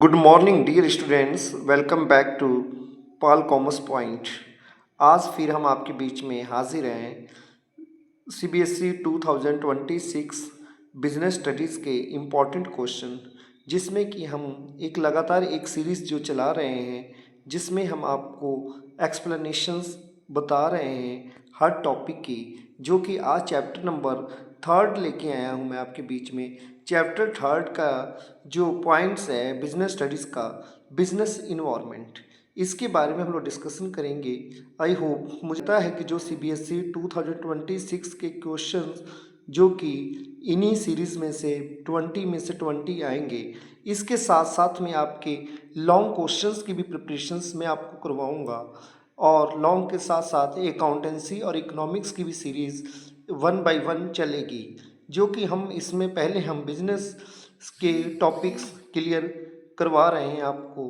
Good morning dear students, welcome back to Pal commerce point. आज फिर हम आपके बीच में हाजिर हैं सीबीएसई 2026 बिजनेस स्टडीज़ के इम्पॉर्टेंट क्वेश्चन, जिसमें कि हम एक लगातार एक सीरीज़ जो चला रहे हैं, जिसमें हम आपको एक्सप्लेनेशंस बता रहे हैं हर टॉपिक की, जो कि आज चैप्टर नंबर थर्ड लेके आया हूँ मैं आपके बीच में। चैप्टर थर्ड का जो पॉइंट्स है बिजनेस स्टडीज़ का, बिजनेस इन्वायरमेंट, इसके बारे में हम लोग डिस्कशन करेंगे। आई होप, मुझे पता है कि जो सीबीएसई 2026 के क्वेश्चंस जो कि इन्हीं सीरीज़ में से 20 आएंगे, इसके साथ साथ में आपके लॉन्ग क्वेश्चंस की भी प्रिपरेशंस मैं आपको करवाऊंगा, और लॉन्ग के साथ साथ अकाउंटेंसी और इकोनॉमिक्स की भी सीरीज़ 1 बाय 1 चलेगी, जो कि हम इसमें पहले हम बिजनेस के टॉपिक्स क्लियर करवा रहे हैं आपको।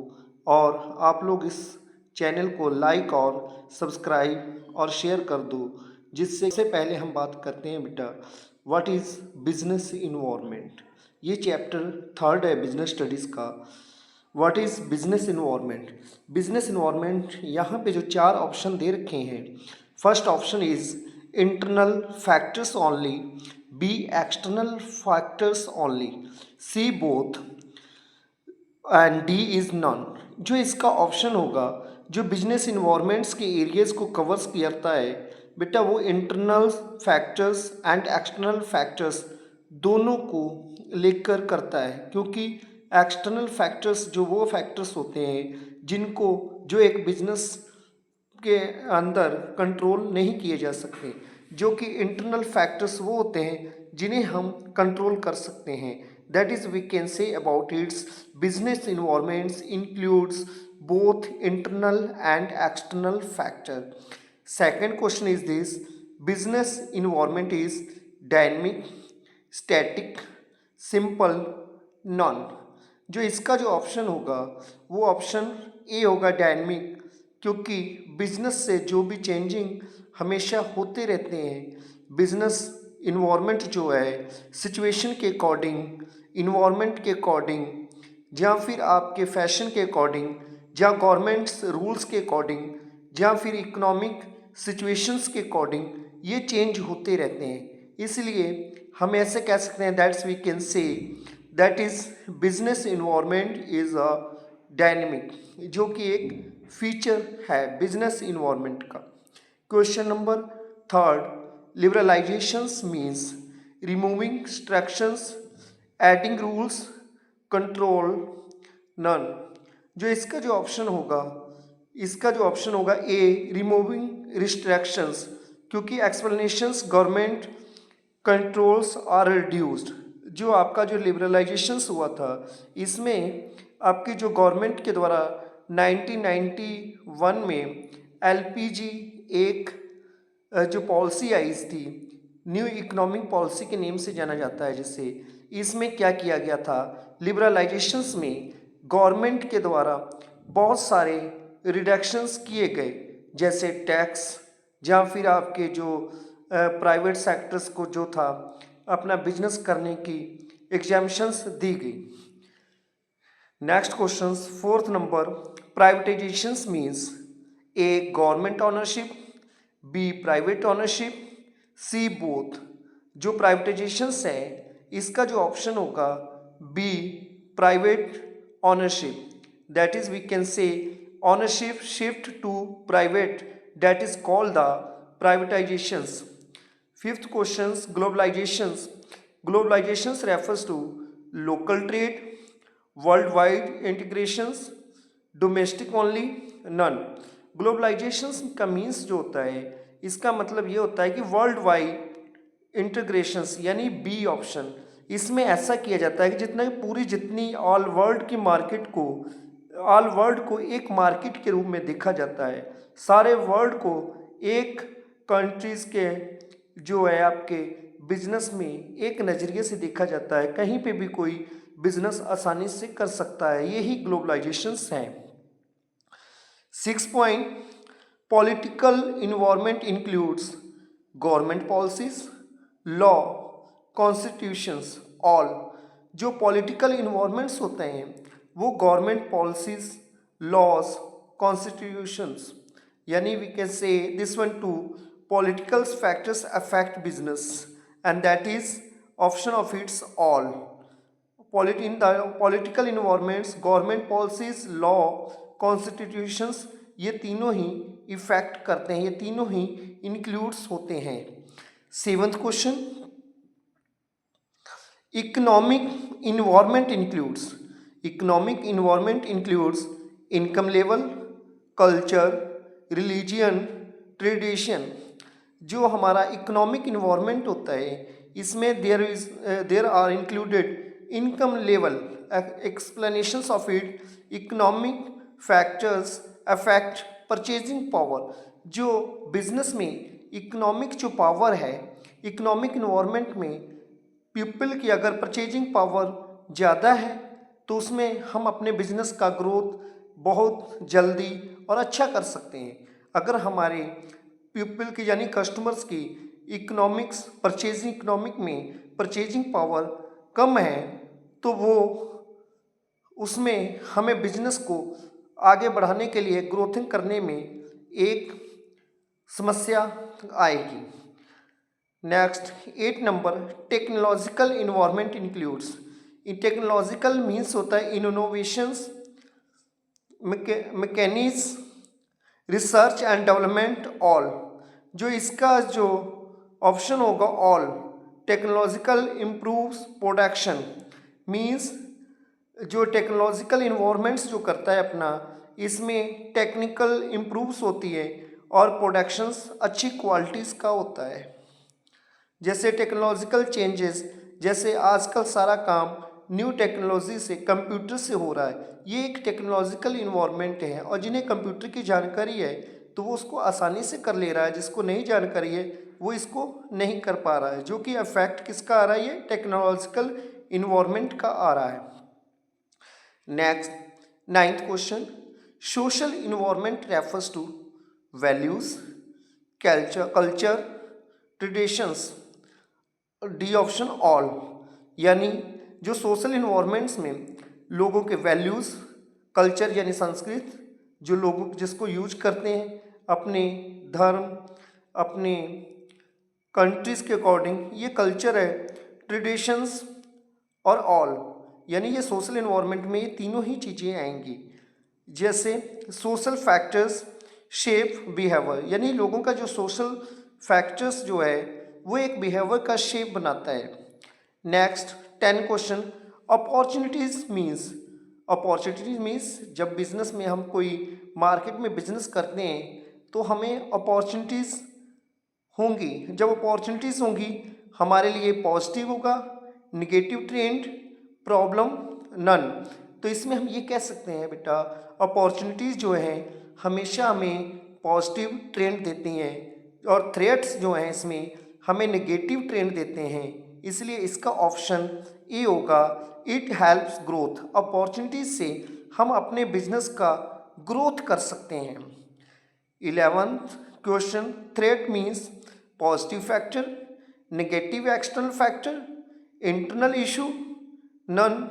और आप लोग इस चैनल को लाइक और सब्सक्राइब और शेयर कर दो। जिससे पहले हम बात करते हैं बेटा, व्हाट इज़ बिजनेस इन्वायरमेंट। ये चैप्टर थर्ड है बिजनेस स्टडीज़ का। What is business environment. Business environment, यहाँ पे जो चार ऑप्शन दे रखे हैं, first option is internal factors only, B external factors only, C both, and D is none. जो इसका ऑप्शन होगा, जो बिजनेस इन्वायरमेंट्स के एरियाज को कवर्स करता है बेटा, वो internal factors and external factors दोनों को लेकर करता है। क्योंकि एक्सटर्नल फैक्टर्स जो वो फैक्टर्स होते हैं जिनको जो एक बिजनेस के अंदर कंट्रोल नहीं किए जा सकते, जो कि इंटरनल फैक्टर्स वो होते हैं जिन्हें हम कंट्रोल कर सकते हैं। That is we can say about its business environments includes both internal and external factor. Second question is this, business environment is dynamic, static, simple, none. जो इसका जो ऑप्शन होगा वो ऑप्शन ए होगा, डायनेमिक, क्योंकि बिजनेस से जो भी चेंजिंग हमेशा होते रहते हैं। बिजनेस इन्वायरमेंट जो है सिचुएशन के अकॉर्डिंग, इन्वायरमेंट के अकॉर्डिंग, या फिर आपके फैशन के अकॉर्डिंग, या गवर्नमेंट्स रूल्स के अकॉर्डिंग, या फिर इकोनॉमिक सिचुएशंस के अकॉर्डिंग ये चेंज होते रहते हैं। इसलिए हम ऐसे कह सकते हैं, that's we can say that is business environment is a dynamic, जो कि एक फीचर है बिजनेस इन्वायरमेंट का। Question number third, liberalisations means removing restrictions, adding rules, control, none. जो इसका जो ऑप्शन होगा, इसका जो ऑप्शन होगा ए, रिमूविंग रिस्ट्रिक्शंस, क्योंकि explanations government controls are reduced. जो आपका जो लिबरलाइजेशंस हुआ था, इसमें आपकी जो गवर्नमेंट के द्वारा 1991 में एलपीजी एक जो पॉलिसी आई थी, न्यू इकोनॉमिक पॉलिसी के नेम से जाना जाता है, जिससे इसमें क्या किया गया था, लिबरलाइजेशंस में गवर्नमेंट के द्वारा बहुत सारे रिडक्शंस किए गए, जैसे टैक्स, या फिर आपके जो प्राइवेट सेक्टर्स को जो था अपना बिजनेस करने की एग्जामिशंस दी गई। Next question fourth number, privatisations means A government ownership, B private ownership, C both. जो प्राइवेटाइजेशंस है इसका जो ऑप्शन होगा B, private ownership, that is we can say ownership shift to private, that is called the privatisations. Fifth questions, globalizations. Globalizations refers to local trade, worldwide integrations, domestic only, none. Globalizations का means जो होता है, इसका मतलब ये होता है कि वर्ल्ड वाइड इंटीग्रेशंस, यानी बी ऑप्शन। इसमें ऐसा किया जाता है कि जितनी ऑल वर्ल्ड की मार्केट को, ऑल वर्ल्ड को एक मार्केट के रूप में देखा जाता है। सारे वर्ल्ड को एक कंट्रीज के जो है आपके बिजनेस में एक नज़रिए से देखा जाता है, कहीं पे भी कोई बिजनेस आसानी से कर सकता है। यही ग्लोबलाइजेशंस हैं। 6 point, political environment includes government policies, law, constitutions, all. जो पॉलिटिकल इन्वायरमेंट्स होते हैं वो गवर्नमेंट पॉलिसीज, लॉज, कॉन्स्टिट्यूशंस, यानी we can say this one to political factors affect business, and that is option of its all. In the political environments, government policies, law, constitutions, ये तीनों ही effect करते हैं, ये तीनों ही इंक्लूड्स होते हैं। 7th question, economic environment includes income level, culture, religion, tradition. जो हमारा इकोनॉमिक इन्वायरमेंट होता है इसमें there are included income level, explanations of it, economic factors affect purchasing power. जो बिजनेस में इकोनॉमिक जो पावर है, इकोनॉमिक इन्वायरमेंट में पीपल की अगर परचेजिंग पावर ज़्यादा है तो उसमें हम अपने बिजनेस का ग्रोथ बहुत जल्दी और अच्छा कर सकते हैं। अगर हमारे पीपल की यानी कस्टमर्स की इकोनॉमिक में परचेजिंग पावर कम है तो वो उसमें हमें बिजनेस को आगे बढ़ाने के लिए ग्रोथिंग करने में एक समस्या आएगी। Next 8 number, technological environment includes. Technological means होता है innovations, mechanism, research and development, all. जो इसका जो ऑप्शन होगा all, technological improves production, means जो टेक्नोलॉजिकल इन्वायरमेंट्स जो करता है अपना, इसमें टेक्निकल इम्प्रूव्स होती है और प्रोडक्शंस अच्छी क्वालिटीज़ का होता है। जैसे टेक्नोलॉजिकल चेंजेस, जैसे आजकल सारा काम न्यू टेक्नोलॉजी से, कंप्यूटर से हो रहा है, ये एक टेक्नोलॉजिकल इन्वायरमेंट है। और जिन्हें कंप्यूटर की जानकारी है तो वो उसको आसानी से कर ले रहा है, जिसको नहीं जानकारी है वो इसको नहीं कर पा रहा है, जो कि इफेक्ट किसका आ रहा है, ये टेक्नोलॉजिकल इन्वायरमेंट का आ रहा है। Next 9th question, social environment refers to values, culture, traditions, D option all. यानी जो सोशल इन्वायरमेंट्स में लोगों के वैल्यूज़, कल्चर यानी संस्कृत, जो लोग जिसको यूज करते हैं अपने धर्म, अपने कंट्रीज़ के अकॉर्डिंग, ये कल्चर है, ट्रेडिशंस और ऑल, यानी ये सोशल इन्वायरमेंट में ये तीनों ही चीज़ें आएंगी। जैसे सोशल फैक्टर्स शेप बिहेवियर, यानी लोगों का जो सोशल फैक्टर्स जो है वो एक बिहेवियर का शेप बनाता है। नेक्स्ट 10 क्वेश्चन, अपॉर्चुनिटीज़ मीन्स जब बिजनेस में हम कोई मार्केट में बिजनेस करते हैं तो हमें अपॉर्चुनिटीज़ होंगी। जब अपॉर्चुनिटीज़ होंगी हमारे लिए पॉजिटिव होगा, निगेटिव ट्रेंड, प्रॉब्लम, नन। तो इसमें हम ये कह सकते हैं बेटा, अपॉर्चुनिटीज़ जो हैं हमेशा हमें पॉजिटिव ट्रेंड देती हैं और थ्रेट्स जो हैं इसमें हमें नेगेटिव ट्रेंड देते हैं। इसलिए इसका ऑप्शन ए होगा, इट हेल्प्स ग्रोथ। अपॉर्चुनिटीज से हम अपने बिजनेस का ग्रोथ कर सकते हैं। 11th question, threat means positive factor, negative external factor, internal issue, none.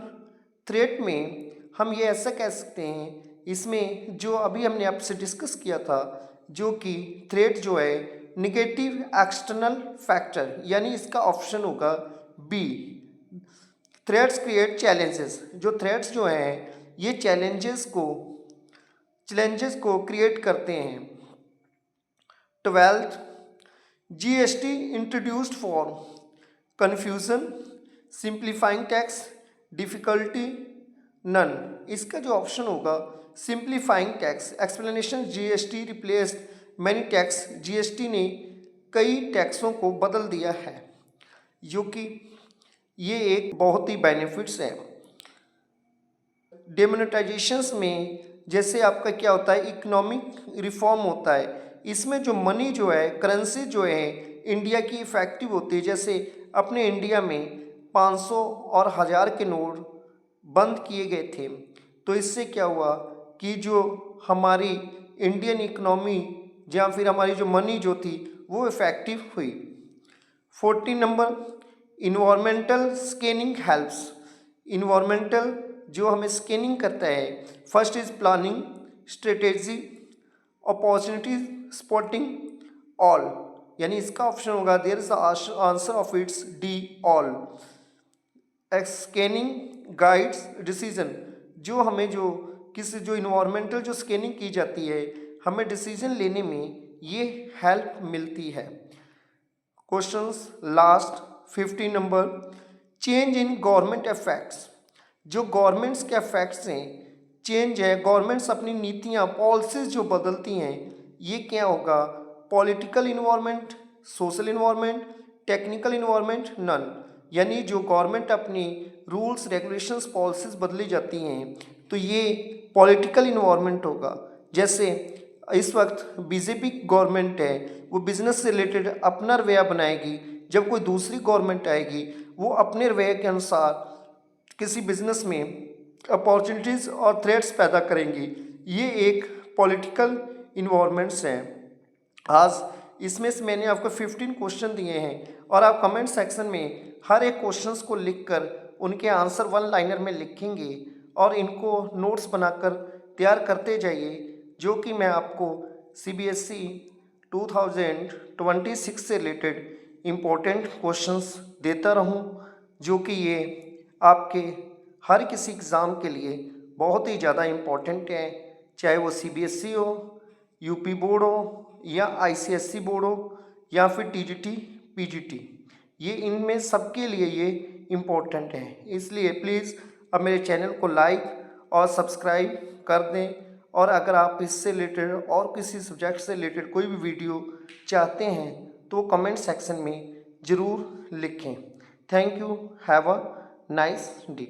Threat में हम ये ऐसा कह सकते हैं, इसमें जो अभी हमने आपसे डिस्कस किया था, जो कि थ्रेट जो है निगेटिव एक्सटर्नल फैक्टर, यानी इसका ऑप्शन होगा बी। थ्रेट्स क्रिएट चैलेंजेस, जो थ्रेट्स जो हैं ये चैलेंजेस को क्रिएट करते हैं। 12th, GST introduced for confusion, simplifying tax, difficulty, none. इसका जो ऑप्शन होगा simplifying tax, explanation, GST replaced many tax, GST ने कई टैक्सों को बदल दिया है, जो कि ये एक बहुत ही बेनिफिट्स है। डेमोनेटाइजेशंस में जैसे आपका क्या होता है, इकोनॉमिक रिफॉर्म होता है, इसमें जो मनी जो है, करेंसी जो है इंडिया की इफेक्टिव होती है। जैसे अपने इंडिया में 500 और 1000 के नोट बंद किए गए थे, तो इससे क्या हुआ कि जो हमारी इंडियन इकोनॉमी या फिर हमारी जो मनी जो थी वो इफेक्टिव हुई। 14 number, environmental scanning helps. Environmental जो हमें स्कैनिंग करता है। First is planning, strategy, opportunity spotting, all, यानी इसका ऑप्शन होगा there is answer of its D, all. Scanning guides decision, जो हमें जो इन्वायरमेंटल जो स्कैनिंग की जाती है हमें डिसीजन लेने में ये हेल्प मिलती है। Questions last 15 number, change in government effects, जो गवर्नमेंट्स के इफेक्ट्स हैं, चेंज है, गवर्नमेंट्स अपनी नीतियाँ पॉलिसीज जो बदलती हैं, ये क्या होगा, political environment, social environment, technical environment, none, यानी जो गवर्नमेंट अपनी रूल्स रेगुलेशंस पॉलिसीज बदली जाती हैं तो ये पॉलिटिकल इन्वायरमेंट होगा। जैसे इस वक्त बीजेपी गवर्नमेंट है, वो बिजनेस से रिलेटेड अपना रवैया बनाएगी, जब कोई दूसरी गवर्नमेंट आएगी वो अपने रवैये के अनुसार किसी बिजनेस में अपॉर्चुनिटीज़ और थ्रेट्स पैदा करेंगी। ये एक पॉलिटिकल इन्वायरमेंट्स हैं। आज इसमें से मैंने आपको 15 क्वेश्चन दिए हैं और आप कमेंट सेक्शन में हर एक क्वेश्चंस को लिखकर उनके आंसर वन लाइनर में लिखेंगे और इनको नोट्स बनाकर तैयार करते जाइए, जो कि मैं आपको CBSE 2026 से रिलेटेड इम्पोर्टेंट क्वेश्चंस देता रहूं, जो कि ये आपके हर किसी एग्ज़ाम के लिए बहुत ही ज़्यादा इम्पोर्टेंट है, चाहे वो CBSE हो, UP बोर्ड हो या ICSE बोर्ड हो या फिर TGT PGT, ये इनमें सबके लिए ये इम्पोर्टेंट है। इसलिए प्लीज़ अब मेरे चैनल को लाइक और सब्सक्राइब कर दें, और अगर आप इससे रिलेटेड और किसी सब्जेक्ट से रिलेटेड कोई भी वीडियो चाहते हैं तो कमेंट सेक्शन में ज़रूर लिखें। Thank you, have a nice day.